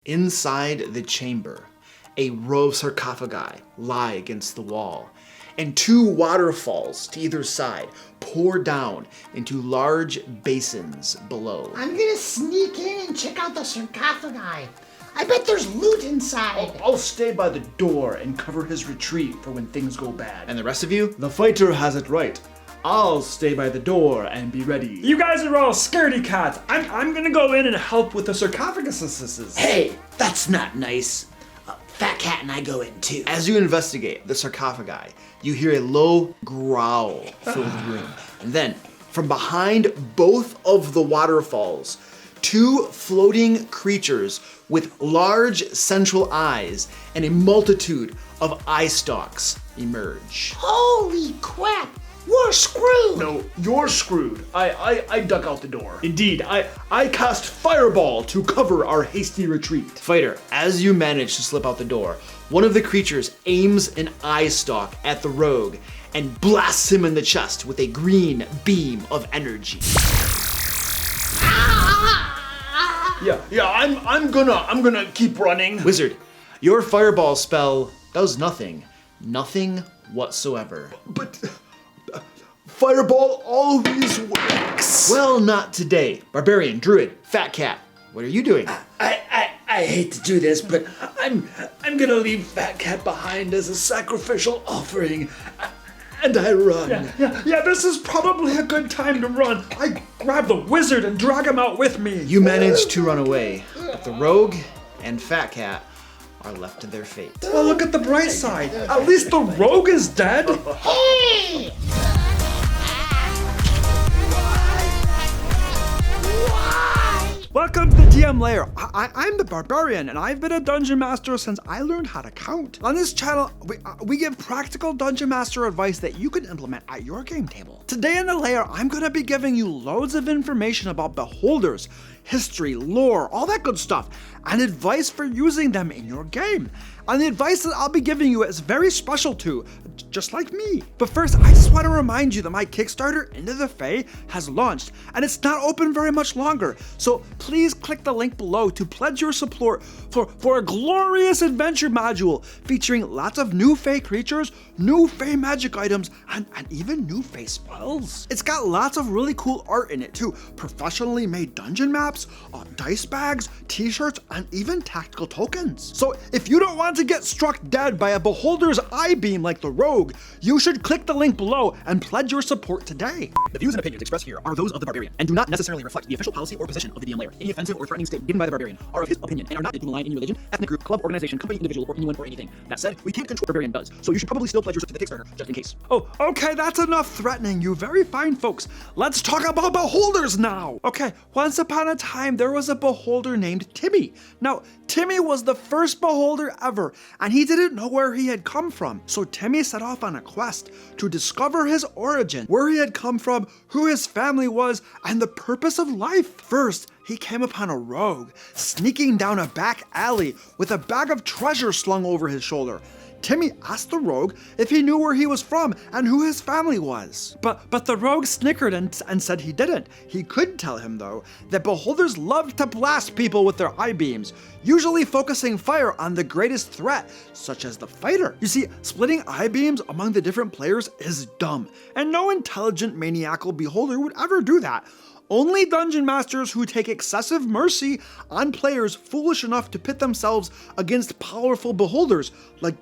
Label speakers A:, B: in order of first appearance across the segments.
A: Inside the chamber, a row of sarcophagi lie against the wall, and two waterfalls to either side pour down into large basins below.
B: I'm gonna sneak in and check out the sarcophagi. I bet there's loot inside.
C: I'll stay by the door and cover his retreat for when things go bad.
A: And the rest of you?
C: The fighter has it right. I'll stay by the door and be ready.
D: You guys are all scaredy cats. I'm gonna go in and help with the sarcophaguses.
B: Hey, that's not nice. Fat Cat and I go in too.
A: As you investigate the sarcophagi, you hear a low growl fill the room. And then, from behind both of the waterfalls, two floating creatures with large central eyes and a multitude of eye stalks emerge.
B: Holy crap! We're screwed!
C: No, you're screwed. I duck out the door. Indeed, I cast Fireball to cover our hasty retreat.
A: Fighter, as you manage to slip out the door, one of the creatures aims an eye stalk at the rogue and blasts him in the chest with a green beam of energy.
C: Yeah, I'm gonna keep running.
A: Wizard, your fireball spell does nothing. Nothing whatsoever.
C: But Fireball always works.
A: Well, not today. Barbarian, Druid, Fat Cat, what are you doing?
E: I hate to do this, but I'm gonna leave Fat Cat behind as a sacrificial offering, and I run.
D: Yeah, this is probably a good time to run. I grab the wizard and drag him out with me.
A: You manage to run away, but the rogue and Fat Cat are left to their fate.
D: Well, look at the bright side. At least the rogue is dead.
B: Hey!
D: Welcome to the DM Lair. I'm the Barbarian, and I've been a Dungeon Master since I learned how to count. On this channel, we give practical Dungeon Master advice that you can implement at your game table. Today in the Lair, I'm going to be giving you loads of information about beholders, history, lore, all that good stuff, and advice for using them in your game. And the advice that I'll be giving you is very special too, just like me. But first, I just want to remind you that my Kickstarter, Into the Fae, has launched, and it's not open very much longer. So please click the link below to pledge your support for a glorious adventure module featuring lots of new Fae creatures, new Fae magic items, and even new Fae spells. It's got lots of really cool art in it too, professionally made dungeon maps, dice bags, t-shirts, and even tactical tokens. So if you don't want to get struck dead by a beholder's eye beam like the rogue, you should click the link below and pledge your support today.
F: The views and opinions expressed here are those of the Barbarian and do not necessarily reflect the official policy or position of the DM Lair. Any offensive or threatening statement given by the Barbarian are of his opinion and are not to malign any religion, ethnic group, club, organization, company, individual, or anyone or anything. That said, we can't control what Barbarian does, so you should probably still pledge yourself to the Kickstarter just in case.
D: Oh, okay, that's enough threatening, you very fine folks. Let's talk about beholders now. Okay, once upon a time, there was a beholder named Timmy. Now, Timmy was the first beholder ever, and he didn't know where he had come from. So Timmy set off on a quest to discover his origin, where he had come from, who his family was, and the purpose of life. First, he came upon a rogue sneaking down a back alley with a bag of treasure slung over his shoulder. Timmy asked the rogue if he knew where he was from and who his family was. But the rogue snickered and said he didn't. He could tell him, though, that beholders loved to blast people with their eye beams, usually focusing fire on the greatest threat, such as the fighter. You see, splitting eye beams among the different players is dumb, and no intelligent maniacal beholder would ever do that. Only dungeon masters who take excessive mercy on players foolish enough to pit themselves against powerful beholders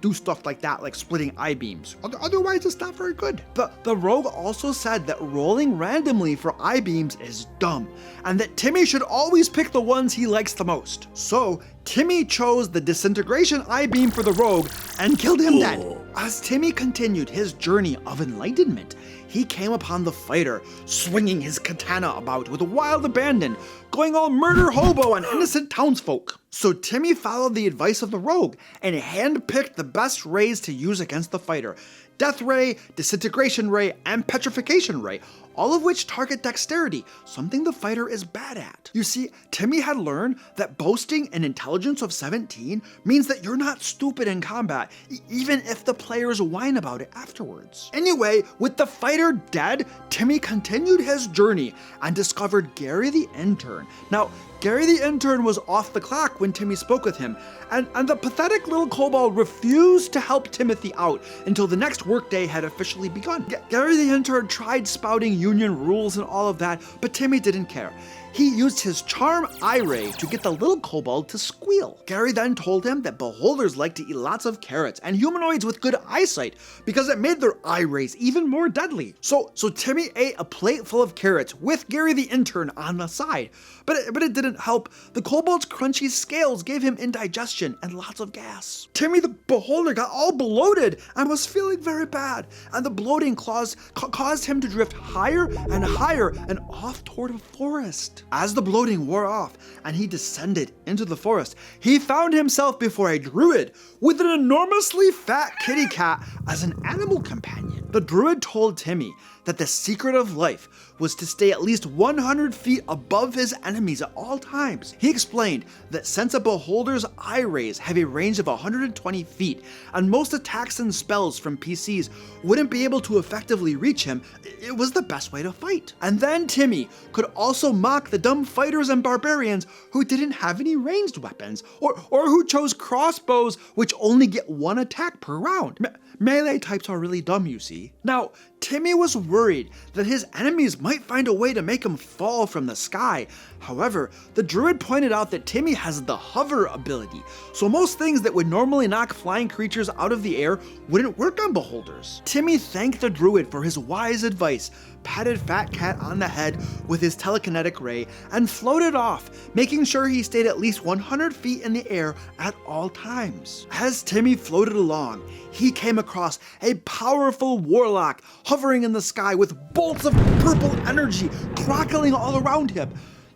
D: do stuff like that, like splitting eye beams. Otherwise, it's not very good. The rogue also said that rolling randomly for eye beams is dumb, and that Timmy should always pick the ones he likes the most. So Timmy chose the disintegration eye beam for the rogue and killed him dead. As Timmy continued his journey of enlightenment, he came upon the fighter, swinging his katana about with wild abandon, going all murder hobo on innocent townsfolk. So Timmy followed the advice of the rogue and handpicked the best rays to use against the fighter: Death Ray, Disintegration Ray, and Petrification Ray, all of which target dexterity, something the fighter is bad at. You see, Timmy had learned that boasting an intelligence of 17 means that you're not stupid in combat, even if the players whine about it afterwards. Anyway, with the fighter dead, Timmy continued his journey and discovered Gary the intern. Now, Gary the intern was off the clock when Timmy spoke with him, and the pathetic little kobold refused to help Timothy out until the next workday had officially begun. Gary the intern tried spouting union rules and all of that, but Timmy didn't care. He used his charm eye ray to get the little kobold to squeal. Gary then told him that beholders like to eat lots of carrots and humanoids with good eyesight because it made their eye rays even more deadly. So Timmy ate a plate full of carrots with Gary the intern on the side. But it didn't help. The kobold's crunchy scales gave him indigestion and lots of gas. Timmy the Beholder got all bloated and was feeling very bad, and the bloating caused him to drift higher and higher and off toward a forest. As the bloating wore off and he descended into the forest, he found himself before a druid with an enormously fat kitty cat as an animal companion. The druid told Timmy that the secret of life was to stay at least 100 feet above his enemies at all times. He explained that since a beholder's eye rays have a range of 120 feet, and most attacks and spells from PCs wouldn't be able to effectively reach him, it was the best way to fight. And then Timmy could also mock the dumb fighters and barbarians who didn't have any ranged weapons, or who chose crossbows which only get one attack per round. Melee types are really dumb, you see. Now, Timmy was worried that his enemies might find a way to make him fall from the sky. However, the druid pointed out that Timmy has the hover ability, so most things that would normally knock flying creatures out of the air wouldn't work on beholders. Timmy thanked the druid for his wise advice, patted Fat Cat on the head with his telekinetic ray, and floated off, making sure he stayed at least 100 feet in the air at all times. As Timmy floated along, he came across a powerful warlock hovering in the sky with bolts of purple energy crackling all around him.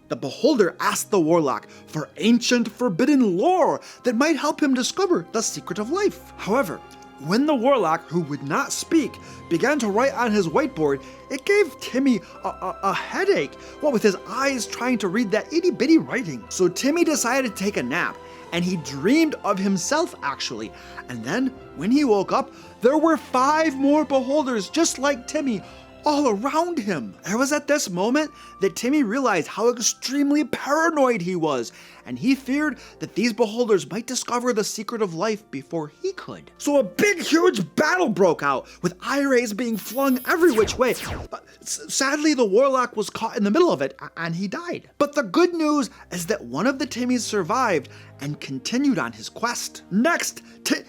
D: The beholder asked the warlock for ancient forbidden lore that might help him discover the secret of life. However, when the warlock, who would not speak, began to write on his whiteboard, it gave Timmy a headache, what with his eyes trying to read that itty-bitty writing. So Timmy decided to take a nap, and he dreamed of himself actually. And then, when he woke up, there were 5 more beholders just like Timmy, all around him. It was at this moment that Timmy realized how extremely paranoid he was, and he feared that these beholders might discover the secret of life before he could. So a big, huge battle broke out, with eye rays being flung every which way. Sadly, the warlock was caught in the middle of it, and he died. But the good news is that one of the Timmys survived and continued on his quest. Next,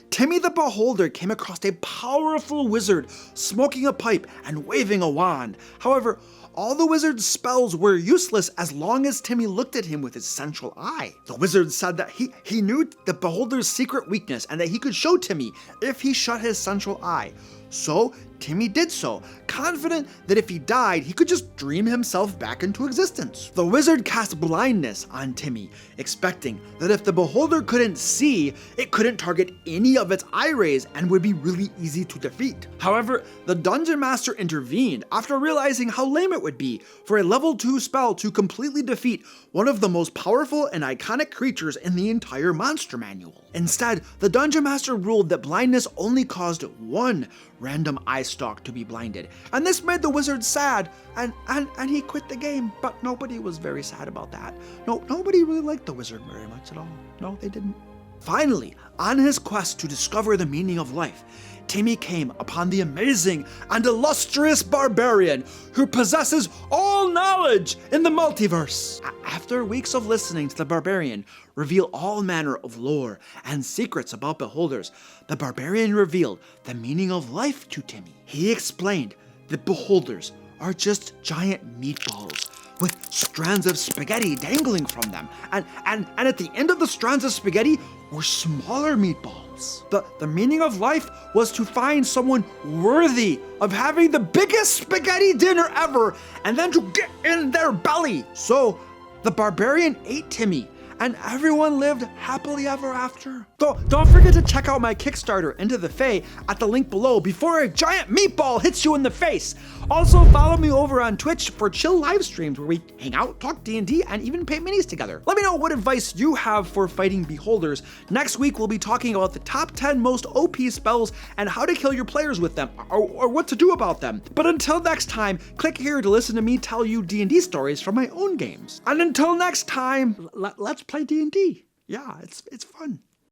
D: Timmy the Beholder came across a powerful wizard smoking a pipe and waving a wand. However, all the wizard's spells were useless as long as Timmy looked at him with his central eye. The wizard said that he knew the beholder's secret weakness and that he could show Timmy if he shut his central eye. So Timmy did so, confident that if he died, he could just dream himself back into existence. The wizard cast blindness on Timmy, expecting that if the beholder couldn't see, it couldn't target any of its eye rays and would be really easy to defeat. However, the dungeon master intervened after realizing how lame it would be for a level 2 spell to completely defeat one of the most powerful and iconic creatures in the entire monster manual. Instead, the dungeon master ruled that blindness only caused one random eye stalk to be blinded, and this made the wizard sad, and he quit the game. But nobody was very sad about that. Nobody really liked the wizard very much at all. No, they didn't. Finally, on his quest to discover the meaning of life, Timmy came upon the amazing and illustrious Barbarian who possesses all knowledge in the multiverse. After weeks of listening to the Barbarian reveal all manner of lore and secrets about beholders, the Barbarian revealed the meaning of life to Timmy. He explained that beholders are just giant meatballs with strands of spaghetti dangling from them, and at the end of the strands of spaghetti were smaller meatballs. The meaning of life was to find someone worthy of having the biggest spaghetti dinner ever, and then to get in their belly. So the Barbarian ate Timmy and everyone lived happily ever after. Don't forget to check out my Kickstarter, Into the Fae, at the link below before a giant meatball hits you in the face. Also, follow me over on Twitch for chill live streams where we hang out, talk D&D, and even paint minis together. Let me know what advice you have for fighting beholders. Next week, we'll be talking about the top 10 most OP spells and how to kill your players with them, or what to do about them. But until next time, click here to listen to me tell you D&D stories from my own games. And until next time, let's play D&D. Yeah, it's fun.